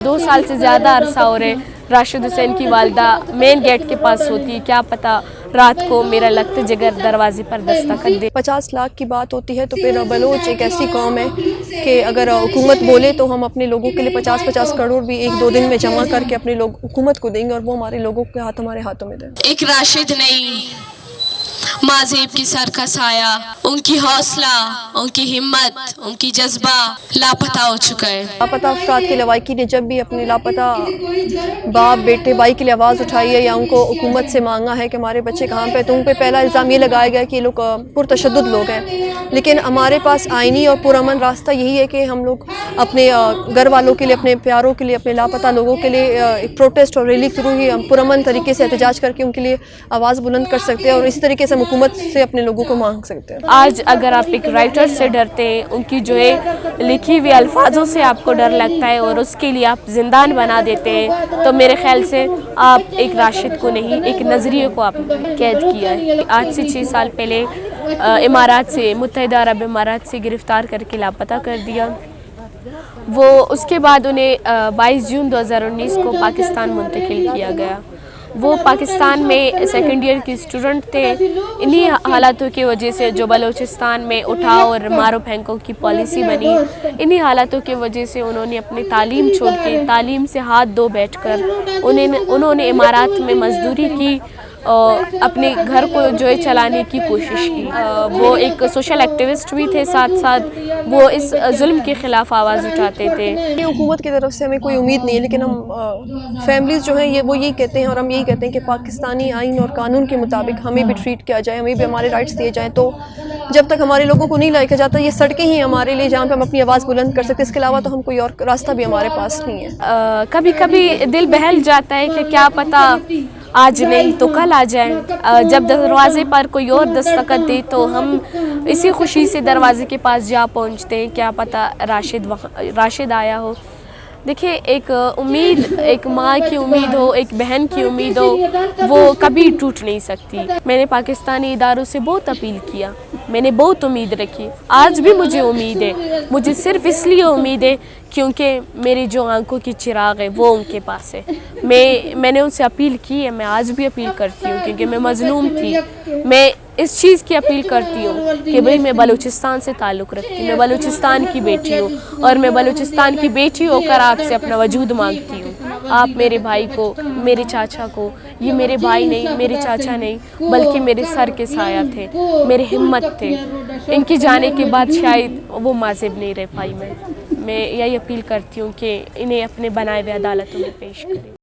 2 साल से ज़्यादा अरसा हो रहे राशिद हुसैन की वालदा मेन गेट के पास होती है, क्या पता रात को मेरा लगते जिगर दरवाजे पर दस्तक दे। 50 लाख की बात होती है तो फिर बलोच एक ऐसी कौम है कि अगर हुकूमत बोले तो हम अपने लोगों के लिए 50-50 करोड़ भी 1-2 दिन में जमा करके अपने लोग हुकूमत को देंगे और वो हमारे लोगों के हाथ हमारे हाथों में दें। एक राशिद नहीं, माज़ेब की सर का साया, उनकी हौसला, उनकी हिम्मत, उनकी जज्बा लापता हो चुका है। लापता अफराद के लवाकी ने जब भी अपने लापता बाप बेटे भाई के लिए आवाज़ उठाई है या उनको हुकूमत से मांगा है कि हमारे बच्चे कहाँ पे, तो उन पर पहला इल्ज़ाम ये लगाया गया कि ये लोग पुरतशद्दुद लोग हैं। लेकिन हमारे पास आइनी और पुरअमन रास्ता यही है कि हम लोग अपने घर वालों के लिए, अपने प्यारों के लिए, अपने लापता लोगों के लिए एक प्रोटेस्ट और रैली के थ्रू ही हम पुरअमन तरीके से एहतजाज करके उनके लिए आवाज़ बुलंद कर सकते हैं और इसी तरीके से हुकूमत से अपने लोगों को मांग सकते हैं। आज अगर आप एक राइटर से डरते हैं, उनकी जो है लिखी हुई अल्फाजों से आपको डर लगता है और उसके लिए आप जिंदान बना देते हैं, तो मेरे ख्याल से आप एक राशिद को नहीं, एक नज़रिए को आप कैद किया है। आज से 6 साल पहले इमारात से, मुत्तहिदा अरब इमारात से गिरफ़्तार करके लापता कर दिया। वो उसके बाद उन्हें 22 जून 2019 को पाकिस्तान मुंतकिल किया गया। वो पाकिस्तान में सेकेंड ईयर की स्टूडेंट थे। इन्हीं हालातों की वजह से जो बलूचिस्तान में उठाओ और मारो फेंको की पॉलिसी बनी, इन्हीं हालातों की वजह से उन्होंने अपनी तालीम छोड़ के, तालीम से हाथ धो बैठकर उन्होंने इमारात में मजदूरी की और अपने घर को जो है चलाने की कोशिश की। वो एक सोशल एक्टिविस्ट भी थे, साथ साथ वो इस जुल्म के ख़िलाफ़ आवाज़ उठाते थे। हुकूमत की तरफ से हमें कोई उम्मीद नहीं है, लेकिन हम फैमिलीज़ जो हैं ये वो यही कहते हैं और हम यही कहते हैं कि पाकिस्तानी आइन और कानून के मुताबिक हमें भी ट्रीट किया जाए, हमें भी हमारे राइट्स दिए जाएँ। तो जब तक हमारे लोगों को नहीं लाया जाता, ये सड़कें ही हमारे लिए जहाँ पे हम अपनी आवाज़ बुलंद कर सकते हैं, इसके अलावा तो हम कोई और रास्ता भी हमारे पास नहीं है। कभी कभी दिल बहल जाता है कि क्या पता आज नहीं तो कल आ जाए। जब दरवाजे पर कोई और दस्तखत दे तो हम इसी खुशी से दरवाजे के पास जा पहुंचते हैं, क्या पता राशिद आया हो। देखिए, एक उम्मीद, एक माँ की उम्मीद हो, एक बहन की उम्मीद हो, वो कभी टूट नहीं सकती। मैंने पाकिस्तानी इदारों से बहुत अपील किया, मैंने बहुत उम्मीद रखी, आज भी मुझे उम्मीद है। मुझे सिर्फ इसलिए उम्मीद है क्योंकि मेरी जो आंखों की चिराग है वो उनके पास है। मैंने उनसे अपील की है, मैं आज भी अपील करती हूँ क्योंकि मैं मजलूम थी। मैं इस चीज़ की अपील करती हूँ कि भाई मैं बलूचिस्तान से ताल्लुक़ रखती हूँ, मैं बलूचिस्तान की बेटी हूँ और मैं बलूचिस्तान की बेटी होकर आपसे अपना वजूद मांगती हूँ। आप मेरे भाई को, मेरे चाचा को, ये मेरे भाई नहीं, मेरे चाचा नहीं, बल्कि मेरे सर के साया थे, मेरे हिम्मत थे। इनके जाने के बाद शायद वो माज़ेब नहीं रह पाई। मैं यही अपील करती हूँ कि इन्हें अपने बनाए हुए अदालतों में पेश करें।